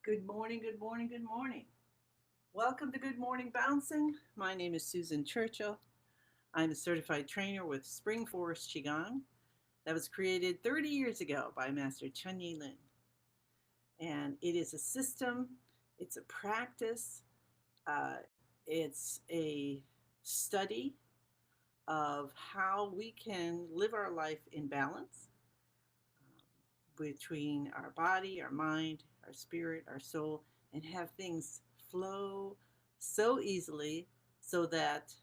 Good morning, good morning, good morning. Welcome to Good Morning Bouncing. My name is Susan Churchill. I'm a certified trainer with Spring Forest Qigong that was created 30 years ago by Master Chen Yi Lin. And it is a system, it's a practice, uh, it's a study of how we can live our life in balance between our body, our mind, our spirit, our soul, and have things flow so easily so that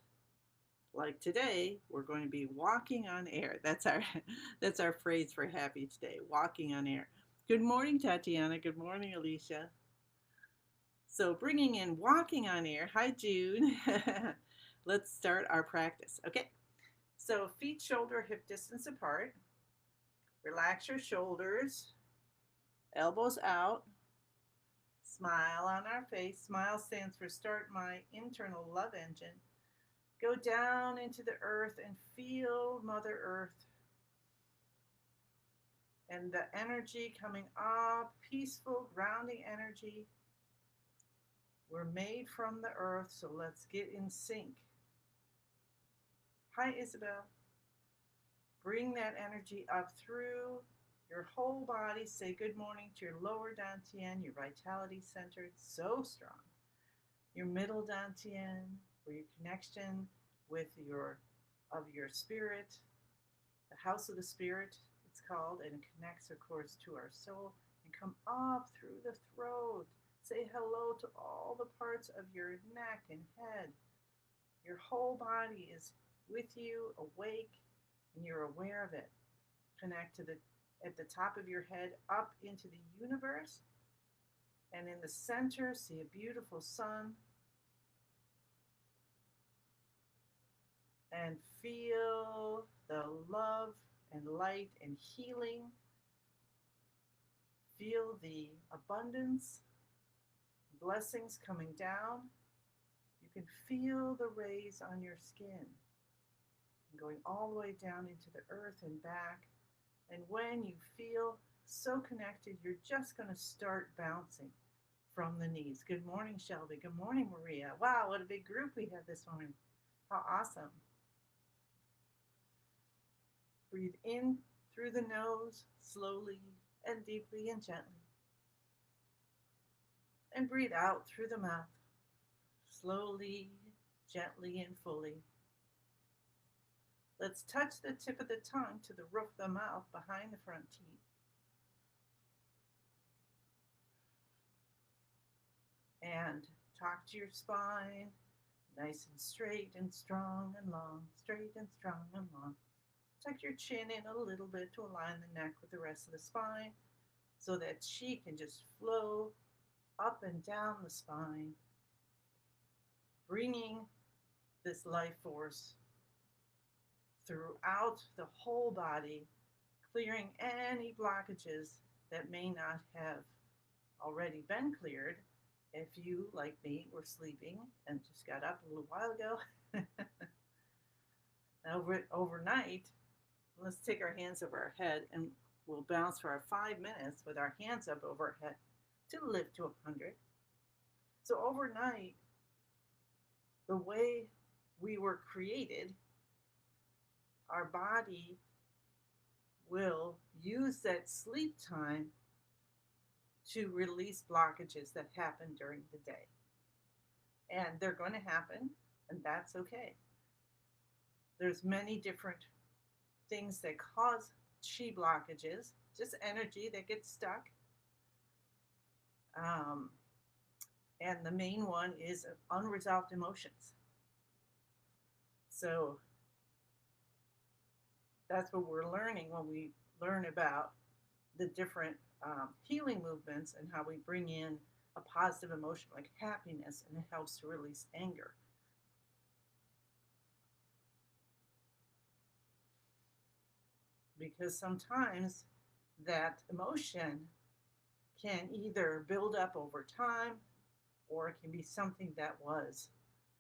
like today we're going to be walking on air. That's our phrase for happy today, walking on air. Good morning, Tatiana. Good morning, Alicia. So bringing in walking on air. Hi, June. Let's start our practice. Okay. So feet shoulder hip distance apart. Relax your shoulders, elbows out. Smile on our face. Smile stands for start my internal love engine. Go down into the earth and feel Mother Earth and the energy coming up, peaceful, grounding energy. We're made from the earth, so let's get in sync. Hi, Isabel. Bring that energy up through your whole body. Say good morning to your lower dantian, your vitality center. It's so strong. Your middle dantian, where your connection with your spirit, the house of the spirit, it's called, and it connects, of course, to our soul. And come up through the throat. Say hello to all the parts of your neck and head. Your whole body is with you, awake, and you're aware of it. Connect to the at the top of your head up into the universe. And in the center, see a beautiful sun and feel the love and light and healing. Feel the abundance, blessings coming down. You can feel the rays on your skin going all the way down into the earth and back. And when you feel so connected, you're just going to start bouncing from the knees. Good morning, Shelby. Good morning, Maria. Wow, what a big group we have this morning. How awesome. Breathe in through the nose, slowly and deeply and gently. And breathe out through the mouth, slowly, gently, and fully. Let's touch the tip of the tongue to the roof of the mouth behind the front teeth. And talk to your spine, nice and straight and strong and long, straight and strong and long. Tuck your chin in a little bit to align the neck with the rest of the spine so that chi can just flow up and down the spine, bringing this life force throughout the whole body, clearing any blockages that may not have already been cleared if you, like me, were sleeping and just got up a little while ago. Overnight, let's take our hands over our head and we'll bounce for our 5 minutes with our hands up over our head to live to 100. So overnight, the way we were created, our body will use that sleep time to release blockages that happen during the day. And they're going to happen, and that's okay. There's many different things that cause chi blockages, just energy that gets stuck. And the main one is unresolved emotions. So that's what we're learning when we learn about the different healing movements and how we bring in a positive emotion like happiness, and it helps to release anger. Because sometimes that emotion can either build up over time or it can be something that was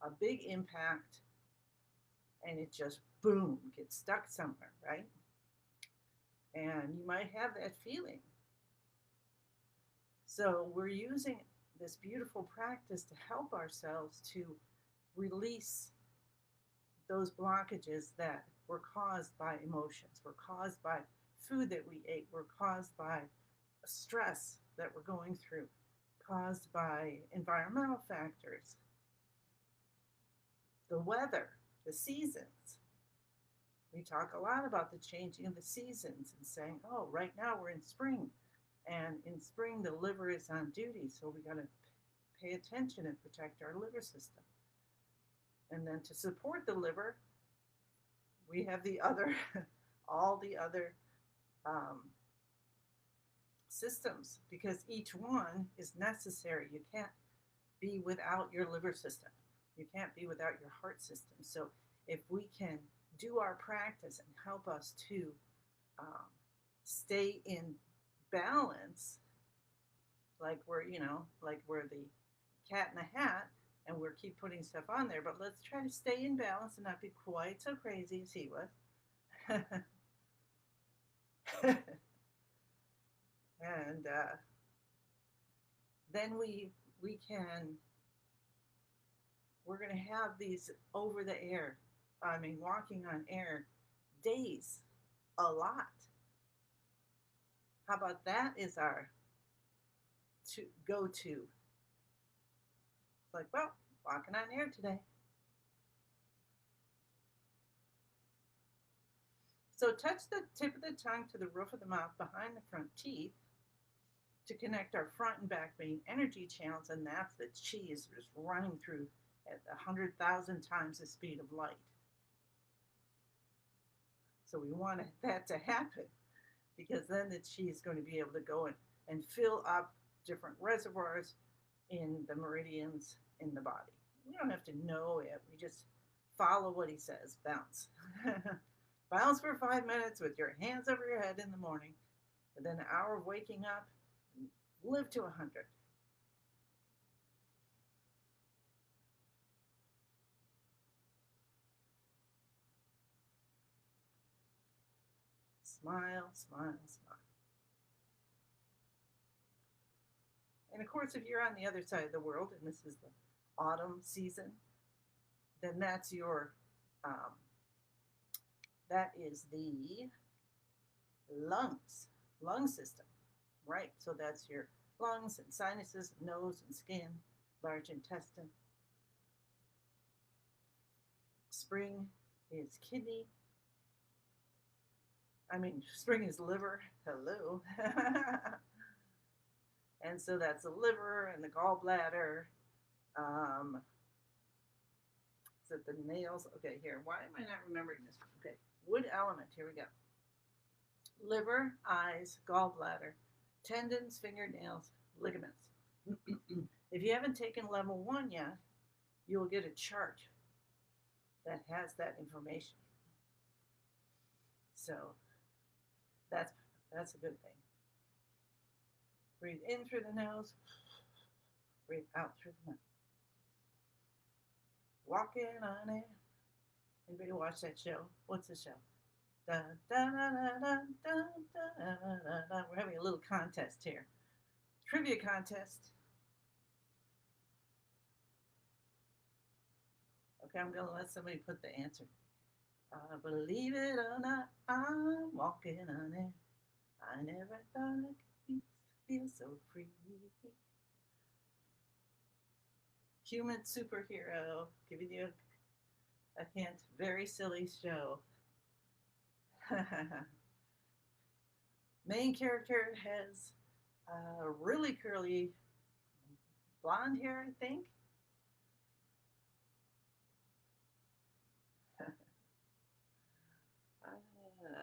a big impact and it just boom gets stuck somewhere, right? And you might have that feeling. So we're using this beautiful practice to help ourselves to release those blockages that were caused by emotions, were caused by food that we ate, were caused by stress that we're going through, caused by environmental factors, the weather, the seasons. We talk a lot about the changing of the seasons and saying, oh, right now we're in spring. And in spring, the liver is on duty. So we got to pay attention and protect our liver system. And then to support the liver, we have the other, all the other systems, because each one is necessary. You can't be without your liver system. You can't be without your heart system. So if we can do our practice and help us to stay in balance, like we're the cat in the hat, and we're keep putting stuff on there, but let's try to stay in balance and not be quite so crazy as he was. And then we're going to have these over the air, walking on air days a lot. How about that is our go-to? It's like, well, walking on air today. So touch the tip of the tongue to the roof of the mouth behind the front teeth to connect our front and back main energy channels, and that's the chi is just running through at 100,000 times the speed of light. So we want that to happen, because then the chi is going to be able to go in and fill up different reservoirs in the meridians in the body. We don't have to know it. We just follow what he says. Bounce. Bounce for 5 minutes with your hands over your head in the morning, and then an hour of waking up, and live to 100. Smile, smile, smile. And of course, if you're on the other side of the world, and this is the autumn season, then that's that is the lung system, right? So that's your lungs and sinuses, nose and skin, large intestine. Spring is kidney. Spring is liver. Hello. And so that's the liver and the gallbladder. Is it the nails? Okay, here. Why am I not remembering this? Okay, wood element. Here we go. Liver, eyes, gallbladder, tendons, fingernails, ligaments. If you haven't taken level 1 yet, you will get a chart that has that information. So that's a good thing. Breathe in through the nose, breathe out through the mouth. Walking on air. Anybody watch that show? What's the show? Da, da, da, da, da, da, da, da. We're having a little contest here. Trivia contest. Okay, I'm going to let somebody put the answer. Believe it or not, I'm walking on air. I never thought I could feel so free. Human superhero, giving you a hint. Very silly show. Main character has really curly blonde hair, I think.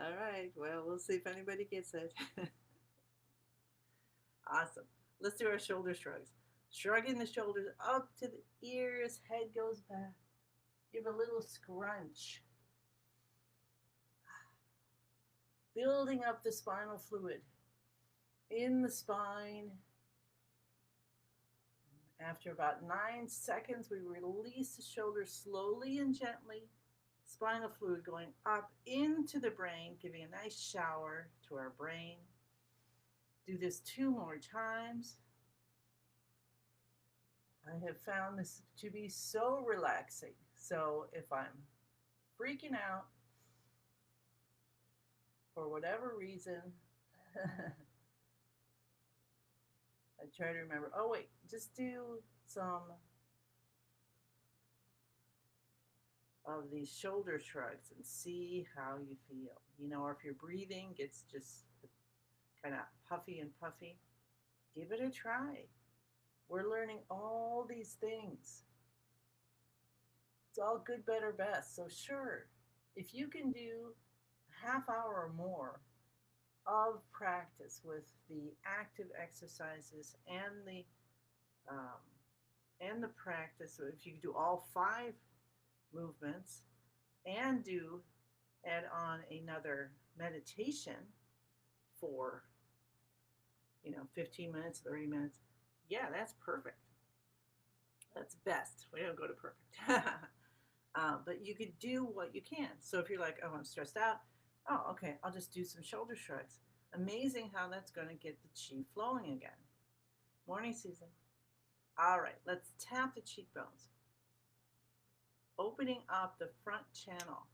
All right, well, we'll see if anybody gets it. Awesome. Let's do our shoulder shrugs. Shrugging the shoulders up to the ears, head goes back. Give a little scrunch. Building up the spinal fluid in the spine. After about 9 seconds, we release the shoulders slowly and gently. Spinal fluid going up into the brain, giving a nice shower to our brain. Do this 2 more times. I have found this to be so relaxing. So if I'm freaking out for whatever reason, I try to remember, oh, wait, just do some of these shoulder shrugs and see how you feel. You know, or if your breathing gets just kind of huffy and puffy, give it a try. We're learning all these things. It's all good, better, best. So, sure, if you can do a half hour or more of practice with the active exercises um, and the practice, so if you do all 5 movements and do add on another meditation for 15 minutes, 30 minutes, yeah, that's perfect. That's best. We don't go to perfect. But you could do what you can. So if you're like, oh, I'm stressed out, oh, okay, I'll just do some shoulder shrugs. Amazing how that's going to get the chi flowing again. Morning, Susan. All right, let's tap the cheekbones, opening up the front channel.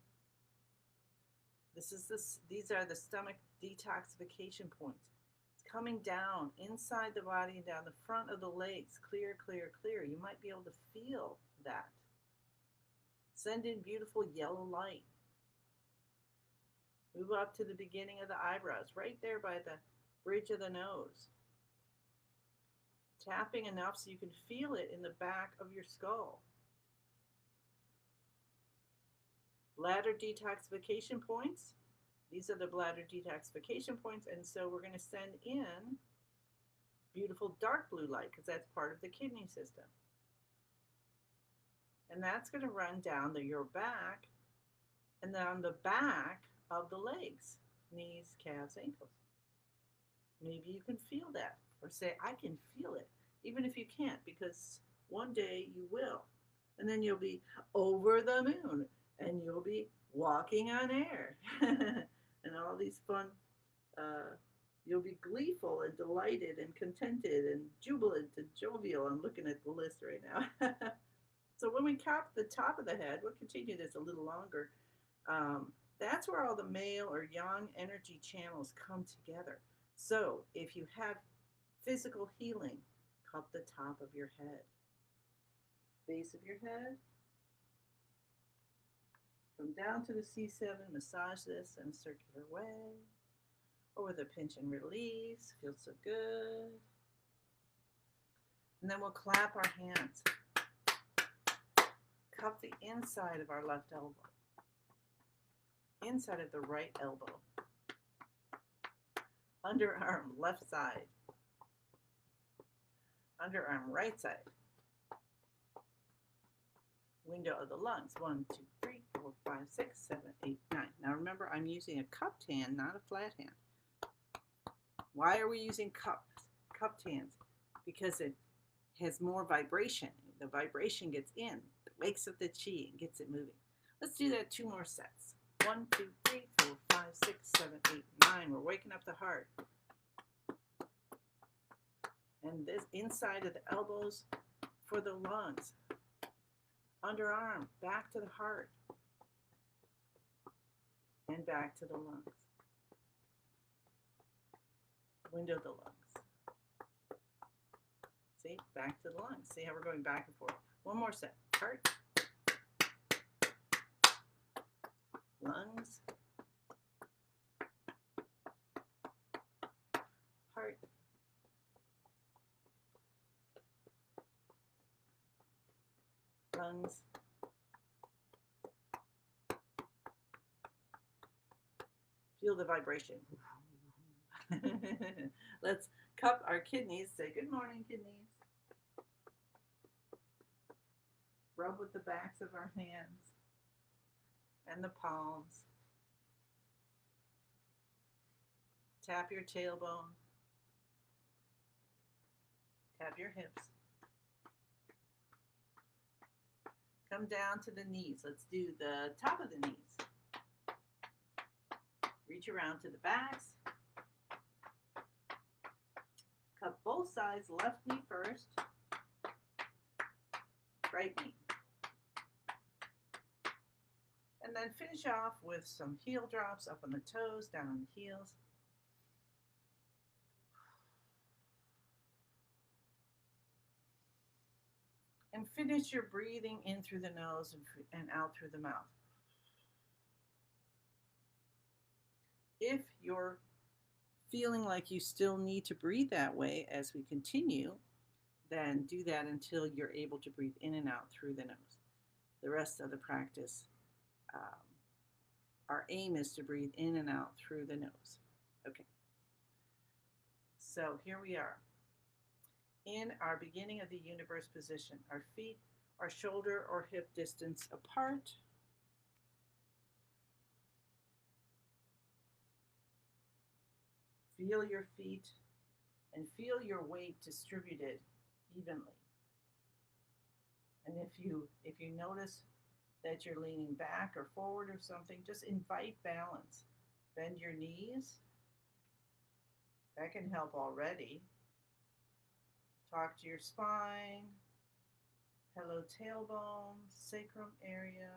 These are the stomach detoxification points. It's coming down inside the body and down the front of the legs. Clear, clear, clear. You might be able to feel that. Send in beautiful yellow light. Move up to the beginning of the eyebrows, right there by the bridge of the nose. Tapping enough so you can feel it in the back of your skull. Bladder detoxification points. These are the bladder detoxification points, and so we're going to send in beautiful dark blue light because that's part of the kidney system. And that's going to run down your back and down the back of the legs, knees, calves, ankles. Maybe you can feel that, or say, I can feel it, even if you can't, because one day you will. And then you'll be over the moon, and you'll be walking on air, and all these fun, you'll be gleeful and delighted and contented and jubilant and jovial. I'm looking at the list right now. So when we cap the top of the head, we'll continue this a little longer. That's where all the male or yang energy channels come together. So if you have physical healing, cup the top of your head, base of your head, come down to the C7, massage this in a circular way, or with a pinch and release. Feels so good. And then we'll clap our hands. Cup the inside of our left elbow, inside of the right elbow, underarm left side, underarm right side, window of the lungs, 1, 2, 3, 4, 5, 6, 7, 8, 9. Now remember, I'm using a cupped hand, not a flat hand. Why are we using cupped hands? Because it has more vibration. The vibration gets in, wakes up the chi, and gets it moving. Let's do that 2 more sets. 1, 2, 3, 4, 5, 6, 7, 8, 9. We're waking up the heart. And this inside of the elbows for the lungs. Underarm, back to the heart. And back to the lungs. Window of the lungs. See, back to the lungs. See how we're going back and forth. 1 more set. Heart. Lungs. Heart. Lungs. Feel the vibration. Let's cup our kidneys. Say good morning, kidneys. Rub with the backs of our hands and the palms. Tap your tailbone. Tap your hips. Come down to the knees. Let's do the top of the knees. Reach around to the backs. Cup both sides, left knee first. right knee. And then finish off with some heel drops up on the toes, down on the heels. And finish your breathing in through the nose and out through the mouth. If you're feeling like you still need to breathe that way as we continue, then do that until you're able to breathe in and out through the nose. The rest of the practice, um, our aim is to breathe in and out through the nose. Okay. So here we are in our beginning of the universe position. Our feet are shoulder or hip distance apart. Feel your feet and feel your weight distributed evenly. And if you notice that you're leaning back or forward or something, just invite balance. Bend your knees. That can help already. Talk to your spine. Hello tailbone, sacral area,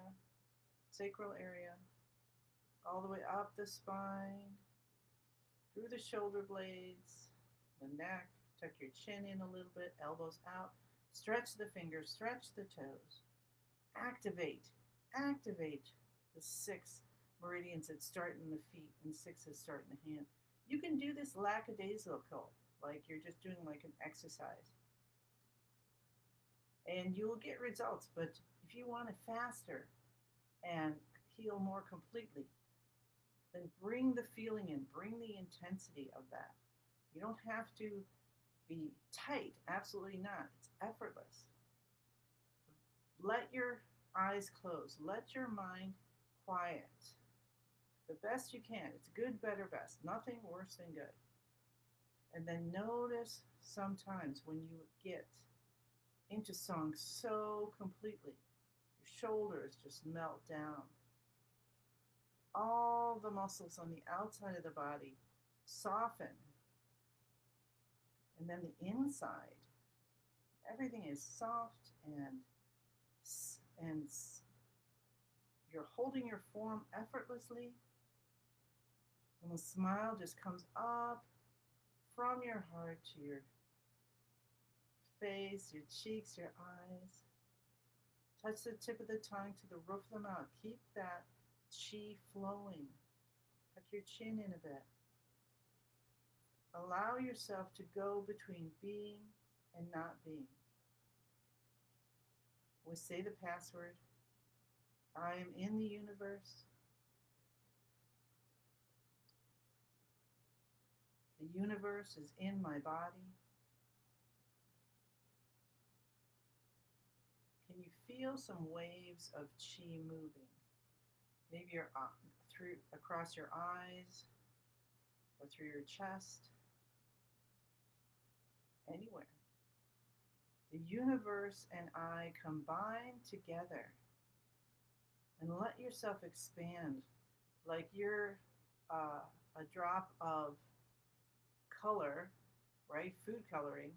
all the way up the spine, through the shoulder blades, the neck. Tuck your chin in a little bit, elbows out. Stretch the fingers, stretch the toes. Activate the 6 meridians that start in the feet and 6 that start in the hand. You can do this lackadaisical, like you're just doing like an exercise. And you will get results, but if you want it faster and heal more completely, then bring the feeling in, bring the intensity of that. You don't have to be tight, absolutely not. It's effortless. Let your eyes close, let your mind quiet the best you can. It's good, better, best, nothing worse than good. And then notice sometimes when you get into song so completely, your shoulders just melt down. All the muscles on the outside of the body soften. And then the inside, everything is soft and you're holding your form effortlessly. And the smile just comes up from your heart to your face, your cheeks, your eyes. Touch the tip of the tongue to the roof of the mouth. Keep that chi flowing. Tuck your chin in a bit. Allow yourself to go between being and not being. We say the password, I am in the universe. The universe is in my body. Can you feel some waves of chi moving? Maybe you're across your eyes or through your chest, anywhere. The universe and I combine together, and let yourself expand like you're a drop of color, right? Food coloring,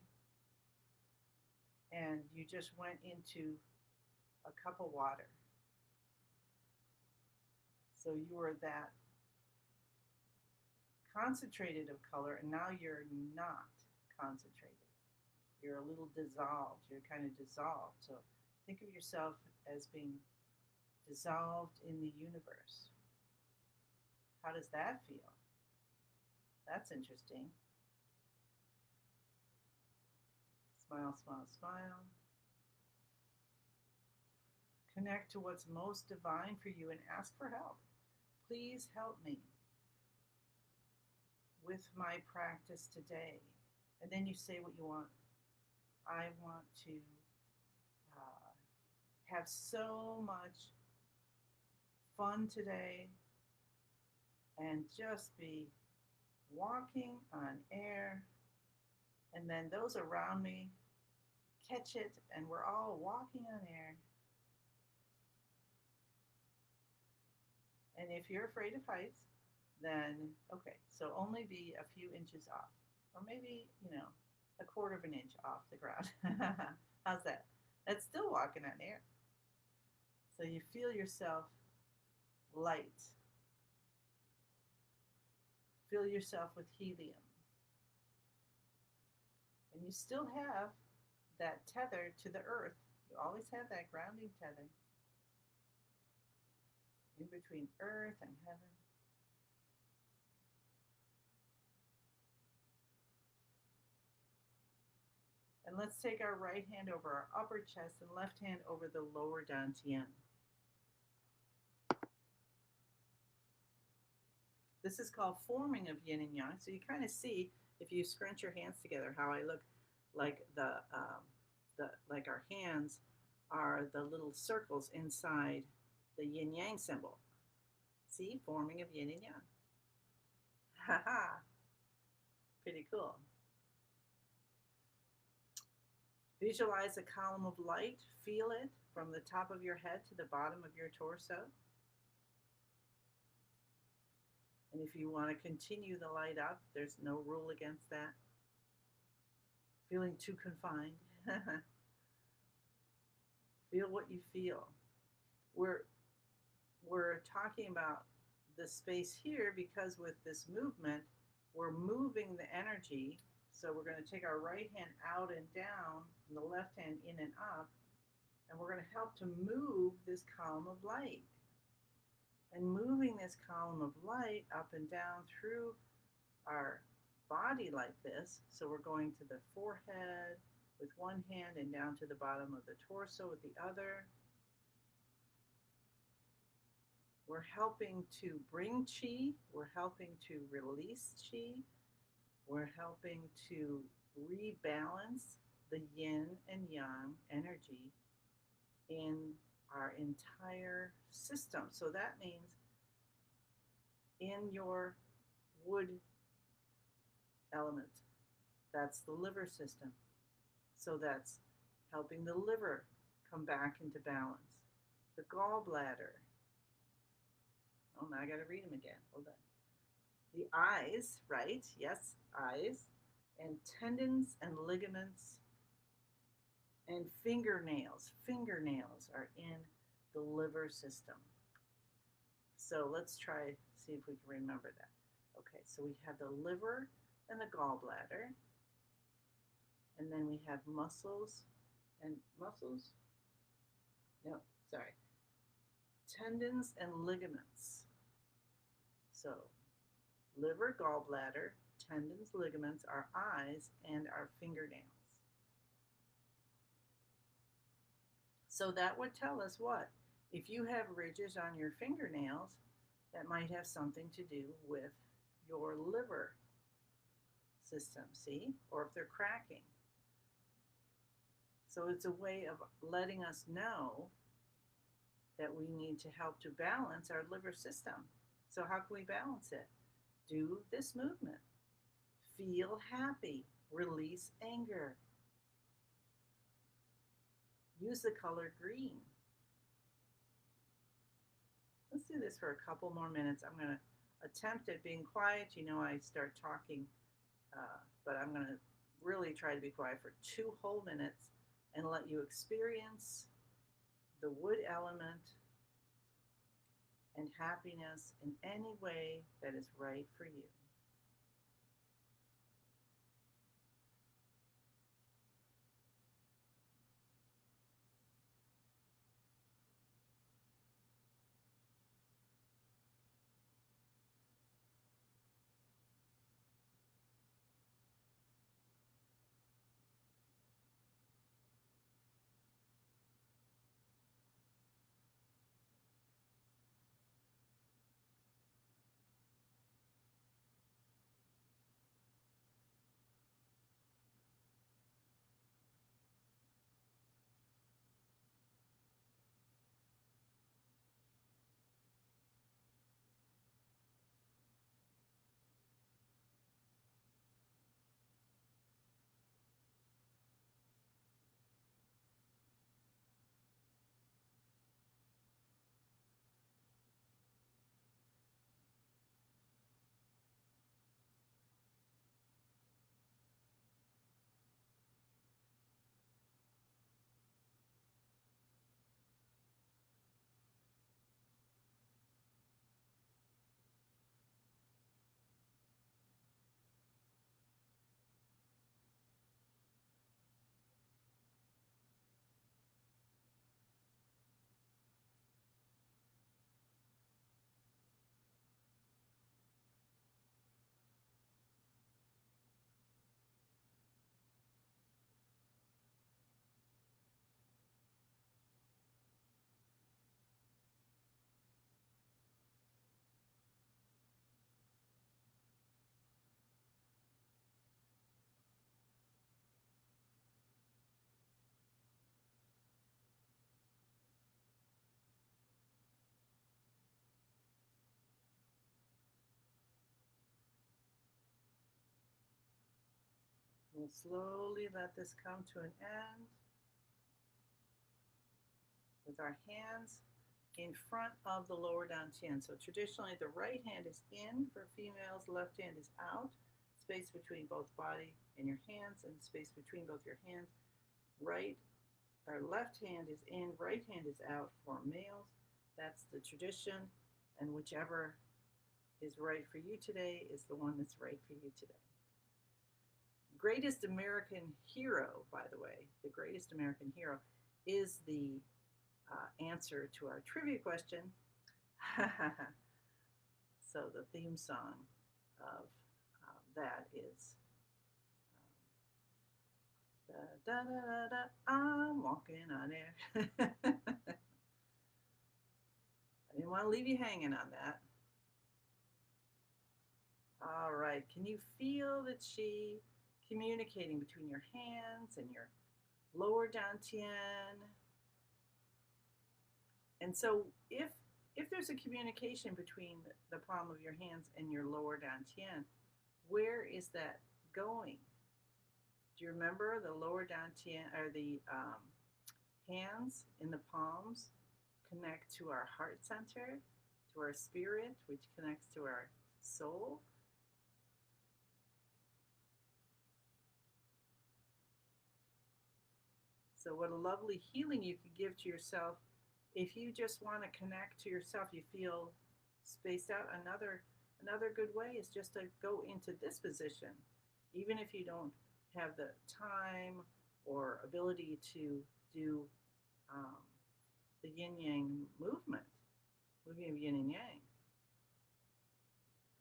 and you just went into a cup of water. So you were that concentrated of color, and now you're not concentrated. You're a little dissolved. You're kind of dissolved. So think of yourself as being dissolved in the universe. How does that feel? That's interesting. Smile, smile, smile. Connect to what's most divine for you and ask for help. Please help me with my practice today. And then you say what you want. I want to have so much fun today and just be walking on air, and then those around me catch it, and we're all walking on air. And if you're afraid of heights, then okay, so only be a few inches off, or maybe, a quarter of an inch off the ground. How's that? It's still walking on air. So you feel yourself light. Fill yourself with helium. And you still have that tether to the earth. You always have that grounding tether in between earth and heaven. And let's take our right hand over our upper chest and left hand over the lower dantian. This is called forming of yin and yang. So you kind of see if you scrunch your hands together how I look like the like our hands are the little circles inside the yin yang symbol. See, forming of yin and yang. Ha ha. Pretty cool. Visualize a column of light. Feel it from the top of your head to the bottom of your torso. And if you want to continue the light up, there's no rule against that. Feeling too confined. Feel what you feel. We're talking about the space here because with this movement, we're moving the energy. So we're going to take our right hand out and down, and the left hand in and up, and we're going to help to move this column of light. And moving this column of light up and down through our body like this. So we're going to the forehead with one hand and down to the bottom of the torso with the other. We're helping to bring chi. We're helping to release chi. We're helping to rebalance the yin and yang energy in our entire system. So that means in your wood element, that's the liver system. So that's helping the liver come back into balance. The gallbladder. Oh, now I got to read them again. Hold on. The eyes, right? Yes, eyes. And tendons and ligaments and fingernails. Fingernails are in the liver system. So let's try, see if we can remember that. Okay, so we have the liver and the gallbladder. And then we have muscles and muscles? No, sorry. Tendons and ligaments. So liver, gallbladder, tendons, ligaments, our eyes, and our fingernails. So that would tell us what? If you have ridges on your fingernails, that might have something to do with your liver system, see? Or if they're cracking. So it's a way of letting us know that we need to help to balance our liver system. So how can we balance it? Do this movement. Feel happy. Release anger. Use the color green. Let's do this for a couple more minutes. I'm going to attempt at being quiet. You know, I start talking, but I'm going to really try to be quiet for 2 whole minutes and let you experience the wood element and happiness in any way that is right for you. We'll slowly let this come to an end with our hands in front of the lower dantian. So traditionally, the right hand is in for females, left hand is out. Space between both body and your hands, and space between both your hands. Right or left hand is in, right hand is out for males. That's the tradition, and whichever is right for you today is the one that's right for you today. Greatest American hero, by the way, the greatest American hero is the answer to our trivia question. So the theme song of that is da, da, da, da, I'm walking on air. I didn't want to leave you hanging on that. All right, can you feel the chi communicating between your hands and your lower dantian? And so if there's a communication between the palm of your hands and your lower dantian, where is that going? Do you remember the lower dantian or the hands in the palms connect to our heart center, to our spirit, which connects to our soul? So what a lovely healing you could give to yourself if you just want to connect to yourself. You feel spaced out. Another good way is just to go into this position, even if you don't have the time or ability to do the yin yang movement, moving of yin and yang.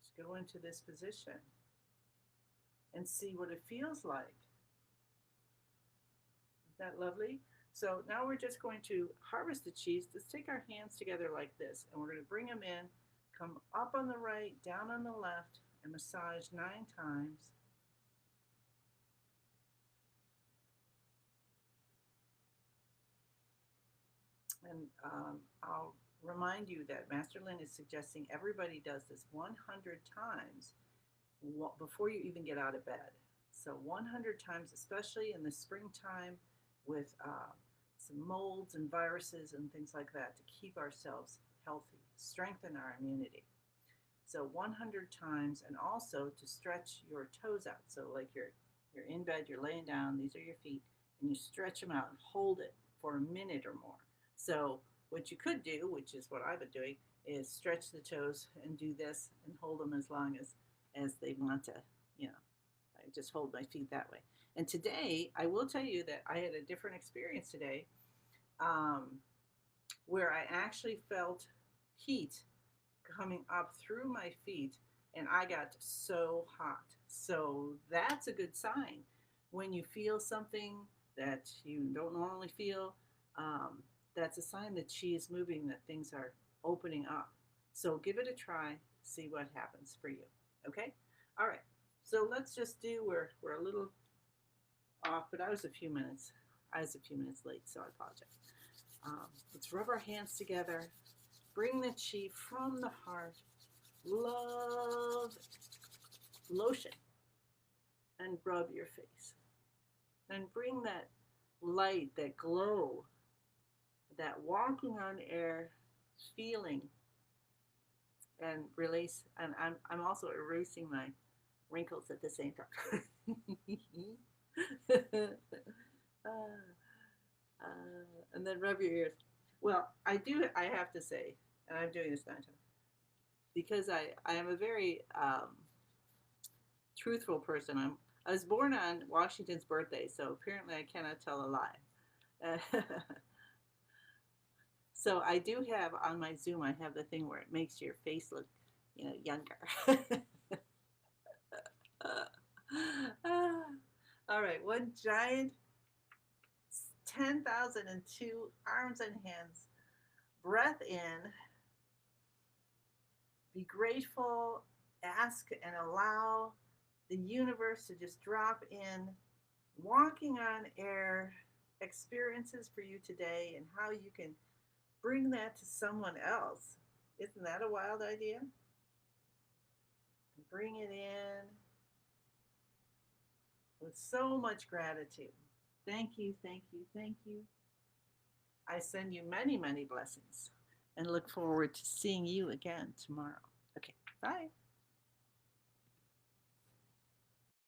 Just go into this position and see what it feels like. Is that lovely? So now we're just going to harvest the cheese. Let's take our hands together like this, and we're going to bring them in, come up on the right, down on the left, and massage 9 times. And I'll remind you that Master Lin is suggesting everybody does this 100 times before you even get out of bed. So 100 times, especially in the springtime with some molds and viruses and things like that, to keep ourselves healthy, strengthen our immunity. So 100 times, and also to stretch your toes out. So like you're in bed, you're laying down, these are your feet, and you stretch them out and hold it for a minute or more. So what you could do, which is what I've been doing, is stretch the toes and do this and hold them as long as they want to, I just hold my feet that way. And today, I will tell you that I had a different experience today where I actually felt heat coming up through my feet, and I got so hot. So that's a good sign. When you feel something that you don't normally feel, that's a sign that chi is moving, that things are opening up. So give it a try, see what happens for you. Okay? All right. So let's just do, we're a little off, but I was a few minutes late, so I apologize. Let's rub our hands together, bring the chi from the heart, love lotion, and rub your face. And bring that light, that glow, that walking on air feeling, and release. And I'm also erasing my wrinkles at the same time. And then rub your ears. Well, I have to say, and I'm doing this 9 times, because I am a very truthful person. I was born on Washington's birthday, so apparently I cannot tell a lie. So I do have on my Zoom, I have the thing where it makes your face look, younger. All right, one giant 10,002 arms and hands. Breath in. Be grateful. Ask and allow the universe to just drop in. Walking on air experiences for you today, and how you can bring that to someone else. Isn't that a wild idea? Bring it in. with so much gratitude. Thank you, thank you, thank you. I send you many, many blessings and look forward to seeing you again tomorrow. Okay, bye.